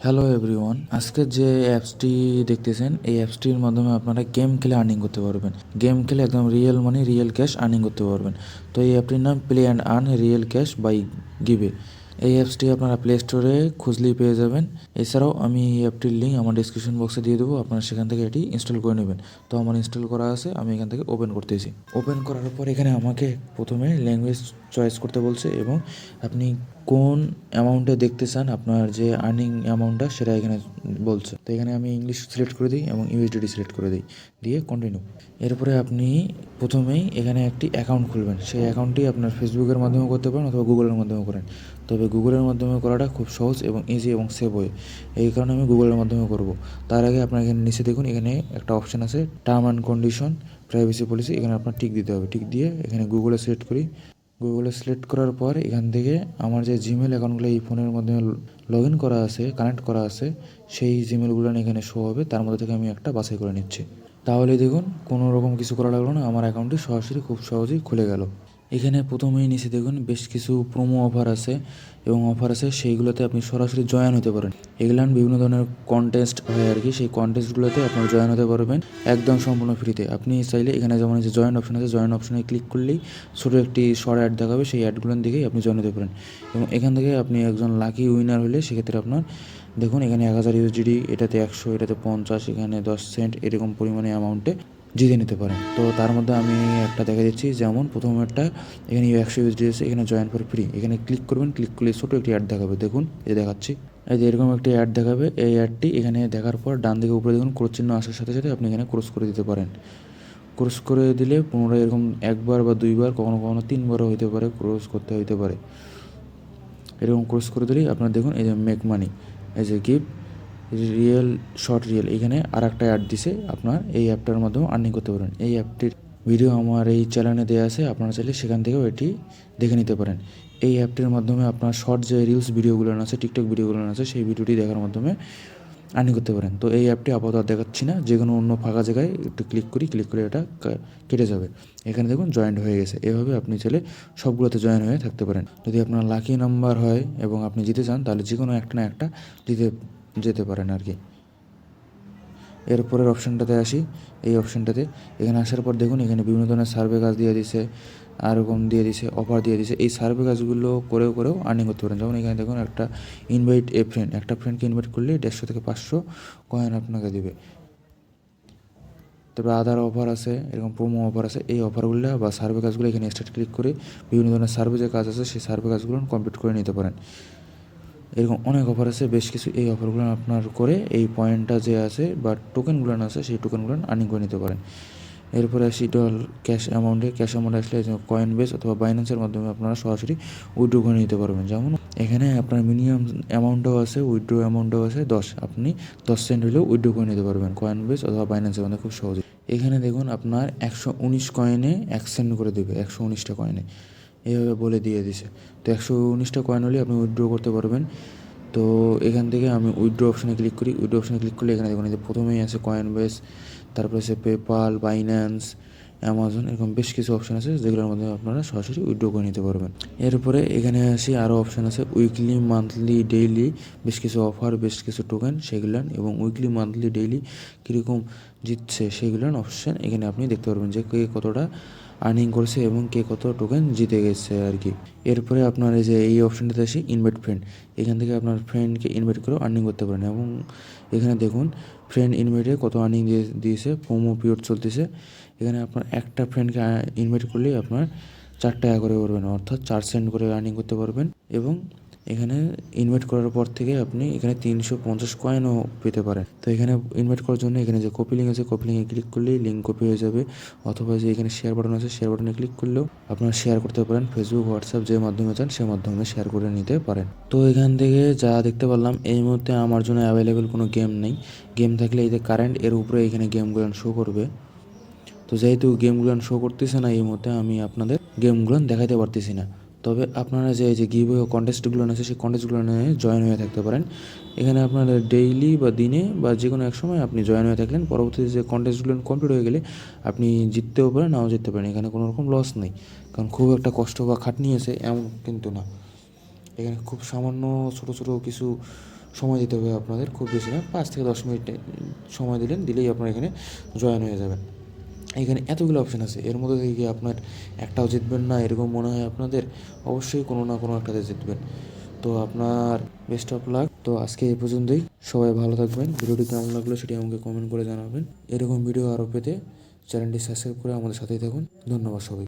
Hello everyone, আজকে যে অ্যাপসটি দেখতেছেন এই অ্যাপসটির মাধ্যমে আপনারা গেম খেলে আর্নিং করতে পারবেন। গেম খেলে একদম real money real cash earning করতে পারবেন। তো এই অ্যাপটির নাম play and earn real cash by গিবে। এই অ্যাপসটি আপনারা প্লে স্টোরে খুঁজলেই পেয়ে যাবেন। এছাড়াও আমি এই অ্যাপটির লিঙ্ক আমার ডিসক্রিপশন বক্সে দিয়ে দেবো, আপনারা সেখান থেকে এটি ইনস্টল করে নেবেন। তো আমার ইনস্টল করা আছে, আমি এখান থেকে ওপেন করতেছি। ওপেন করার পর এখানে আমাকে প্রথমে ল্যাঙ্গুয়েজ চয়েস করতে বলছে এবং আপনি কোন অ্যামাউন্টে দেখতে চান, আপনার যে আর্নিং অ্যামাউন্টটা সেটা এখানে বলছে। তো এখানে আমি ইংলিশ সিলেক্ট করে দিই এবং ইউএসডিটি সিলেক্ট করে দিই, দিয়ে কন্টিনিউ। এরপরে আপনি প্রথমেই এখানে একটি অ্যাকাউন্ট খুলবেন। সেই অ্যাকাউন্টটি আপনার ফেসবুকের মাধ্যমে করতে পারেন অথবা গুগলের মাধ্যমে করেন। তবে গুগলের মাধ্যমে করাটা খুব সহজ এবং ইজি এবং সেভ হয়, এই কারণে আমি গুগলের মাধ্যমে করব। তার আগে আপনার এখানে নিচে দেখুন, এখানে একটা অপশান আছে term and condition, privacy policy. এখানে আপনার টিক দিতে হবে। টিক দিয়ে এখানে গুগলে সিলেক্ট করি। গুগলে সিলেক্ট করার পর এখান থেকে আমার যে জিমেল অ্যাকাউন্টগুলো এই ফোনের মাধ্যমে লগ ইন করা আছে, কানেক্ট করা আছে, সেই জিমেলগুলো এখানে শো হবে। তার মধ্যে থেকে আমি একটা বাছাই করে নিচ্ছি। তাহলে দেখুন কোনো রকম কিছু করা লাগলো না, আমার অ্যাকাউন্টটি সরাসরি খুব সহজেই খুলে গেল। এখানে প্রথমেই নিচে দেখুন বেশ কিছু প্রোমো অফার আছে এবং অফার আছে, সেইগুলোতে আপনি সরাসরি জয়েন হতে পারেন। এগুলো বিভিন্ন ধরনের কন্টেস্ট হয় আর কি, সেই কন্টেস্টগুলোতে আপনার জয়েন হতে পারবেন একদম সম্পূর্ণ ফ্রিতে। আপনি চাইলে এখানে যেমন যে জয়েন অপশন আছে, জয়েন অপশনে ক্লিক করলেই ছোটো একটি শর্ট অ্যাড দেখাবে, সেই অ্যাডগুলোর দিকেই আপনি জয়েন হতে পারেন। এবং এখান থেকে আপনি একজন লাকি উইনার হলে সেক্ষেত্রে আপনার দেখুন এখানে 1000 ইউএসডিটি, এটাতে 100, এটাতে 50, এখানে 10 সেন্ট এরকম পরিমাণে অ্যামাউন্টে জিতে নিতে পারেন। তো তার মধ্যে আমি একটা দেখা দিচ্ছি, যেমন প্রথমেরটা এখানে 100 ইউএসডি আছে, এখানে জয়েন ফর ফ্রি, এখানে ক্লিক করবেন। ক্লিক করলে ছোটো একটি অ্যাড দেখাবে, দেখুন এই দেখাচ্ছি, এই যে এরকম একটি অ্যাড দেখাবে। এই অ্যাডটি এখানে দেখার পর ডান দিকে উপরে দেখুন ক্রস চিহ্ন আসার সাথে সাথে আপনি এখানে ক্রস করে দিতে পারেন। ক্রস করে দিলে পুনরায় এরকম একবার বা দুইবার, কখনো কখনো 3বারও হইতে পারে, ক্রস করতে হইতে পারে। এরকম ক্রস করে দিলেই আপনার দেখুন এই যে মেক মানি, এই যে গিভ রিয়েল শর্ট রিয়েল, এখানে আর একটা অ্যাড দিছে। আপনার এই অ্যাপটার মাধ্যমে আর্নিং করতে পারেন। এই অ্যাপটির ভিডিও আমার এই চ্যানেলে দেওয়া আছে, আপনারা চাইলে সেখান থেকেও এটি দেখে নিতে পারেন। এই অ্যাপটির মাধ্যমে আপনার শর্ট যে রিলস ভিডিওগুলো আছে, টিকটক ভিডিওগুলো আছে, সেই ভিডিওটি দেখার মাধ্যমে আর্নিং করতে পারেন। তো এই অ্যাপটি আপাতত দেখাচ্ছি না, যে কোনো অন্য ফাঁকা জায়গায় একটু ক্লিক করে এটা কেটে যাবে। এখানে দেখুন জয়েন্ট হয়ে গেছে। এভাবে আপনি চাইলে সবগুলোতে জয়েন হয়ে থাকতে পারেন। যদি আপনার লাকি নাম্বার হয় এবং আপনি জিতে চান, তাহলে যে কোনো একটা না একটা জিতে যেতে পারেন আর কি। এরপরের অপশানটাতে আসি। এই অপশানটাতে এখানে আসার পর দেখুন এখানে বিভিন্ন ধরনের সার্ভে কাজ দিয়ে দিছে, আর এরকম দিয়ে দিছে, অফার দিয়ে দিছে। এই সার্ভে কাজগুলো করেও আর্নিং করতে পারেন। যেমন এখানে দেখুন একটা ইনভাইট এ ফ্রেন্ড, একটা ফ্রেন্ডকে ইনভাইট করলে 150 থেকে 500 কয়েন আপনাকে দেবে। তারপরে আদার অফার আছে, এরকম প্রোমো অফার আছে। এই অফারগুলো বা সার্ভে কাজগুলো এখানে স্টার্ট ক্লিক করে বিভিন্ন ধরনের সার্ভে যে কাজ আছে সেই সার্ভে কাজগুলো কমপ্লিট করে নিতে পারেন। এরকম অনেক অফার আছে বেশ কিছু। এই অফারগুলো আপনার করে এই পয়েন্টটা যে আছে বা টোকেনগুলো আছে সেই টোকেনগুলো আর্নিং করে নিতে পারেন। এরপরে আসি ক্যাশ অ্যামাউন্টে। ক্যাশ অ্যামাউন্ট আসলে কয়েন বেস অথবা বাইন্যান্সের মাধ্যমে আপনারা সরাসরি উইথড্র করে নিতে পারবেন। যেমন এখানে আপনার মিনিমাম অ্যামাউন্টও আছে, উইথড্র অ্যামাউন্টও আছে 10, আপনি 10 সেন্ট হলেও উইথড্র করে নিতে পারবেন কয়েন বেস অথবা বাইন্যান্সের মাধ্যমে খুব সহজে। এখানে দেখুন আপনার 119 কয়েনে 1 সেন্ট করে দেবে, 119টা কয়েনে এইভাবে বলে দিয়ে দিছে। তো 119টা কয়েন হলে আপনি উইথড্র করতে পারবেন। তো এখান থেকে আমি উইথড্র অপশানে ক্লিক করি। উইথড্র অপশানে ক্লিক করলে এখানে দেখুন এই যে প্রথমেই আছে কয়েন বেস, তারপরে আছে পেপাল, বাইন্যান্স, অ্যামাজন, এরকম বেশ কিছু অপশান আছে যেগুলোর মাধ্যমে আপনারা সরাসরি উইথড্র করে নিতে পারবেন। এরপরে এখানে আসি আরও অপশান আছে উইকলি, মান্থলি, ডেইলি, বেশ কিছু অফার, বেশ কিছু টোকেন সেগুলান, এবং উইকলি, মান্থলি, ডেইলি কীরকম জিতছে সেগুলান অপশান এখানে আপনি দেখতে পারবেন যে কে কতটা আর্নিং করছে এবং কে কত টোকেন জিতে গেছে আর কি। এরপরে আপনার এই যে এই অপশানটাতে আসি ইনভাইট ফ্রেন্ড, এখান থেকে আপনার ফ্রেন্ডকে ইনভাইট করেও আর্নিং করতে পারেন। এবং এখানে দেখুন ফ্রেন্ড ইনভাইটে কত আর্নিং দিয়েছে, প্রোমো পিরিয়ড চলতেছে। এখানে আপনার একটা ফ্রেন্ডকে ইনভাইট করলেই আপনার 4 টাকা করে পারবেন, অর্থাৎ 4 সেন্ট করে আর্নিং করতে পারবেন। এবং এখানে ইনভাইট করার পর থেকে আপনি এখানে 350 কয়েনও পেতে পারেন। তো এখানে ইনভাইট করার জন্য এখানে যে কপি লিঙ্ক আছে, কপি লিঙ্কে ক্লিক করলেই লিঙ্ক কপি হয়ে যাবে। অথবা যে এখানে শেয়ার বাটন আছে, শেয়ার বাটনে ক্লিক করলেও আপনারা শেয়ার করতে পারেন। ফেসবুক, হোয়াটসঅ্যাপ যে মাধ্যমে চান সে মাধ্যমে শেয়ার করে নিতে পারেন। তো এখান থেকে যা দেখতে পারলাম, এই মুহূর্তে আমার জন্য অ্যাভেলেবেল কোনো গেম নেই। গেম থাকলে এই যে কারেন্ট এর উপরে এখানে গেমগুলো শো করবে। তো যেহেতু গেমগুলো শো করতেছে না এই মুহূর্তে, আমি আপনাদের গেমগুলো দেখাতে পারতেছি না। তবে আপনারা যে গিভওয়ে কন্টেস্টগুলো আছে সেই কন্টেস্টগুলো নিয়ে জয়েন হয়ে থাকতে পারেন। এখানে আপনারা ডেইলি বা দিনে বা যে কোনো এক সময় আপনি জয়েন হয়ে থাকলেন, পরবর্তীতে যে কন্টেস্টগুলো কমপ্লিট হয়ে গেলে আপনি জিততেও পারেন, নাও জিততে পারেন। এখানে কোনো রকম লস নেই, কারণ খুব একটা কষ্ট বা খাটনি আছে এমন কিন্তু না। এখানে খুব সামান্য ছোটো ছোটো কিছু সময় দিতে হবে আপনাদের, খুব বেশি না, 5 থেকে 10 মিনিট সময় দিলেই আপনার এখানে জয়েন হয়ে যাবেন। এখানে এতগুলো অপশান আছে, এর মধ্যে থেকে কি আপনার একটাও জিতবেন না এরকম মনে হয় আপনাদের? অবশ্যই কোনো না কোনো একটাতে জিতবেন। তো আপনার বেস্ট অফ লাক। তো আজকে এই পর্যন্তই, সবাই ভালো থাকবেন। ভিডিওটি কেমন লাগলো সেটি আমাকে কমেন্ট করে জানাবেন। এরকম ভিডিও আরও পেতে চ্যানেলটি সাবস্ক্রাইব করে আমাদের সাথেই থাকুন। ধন্যবাদ সবাইকে।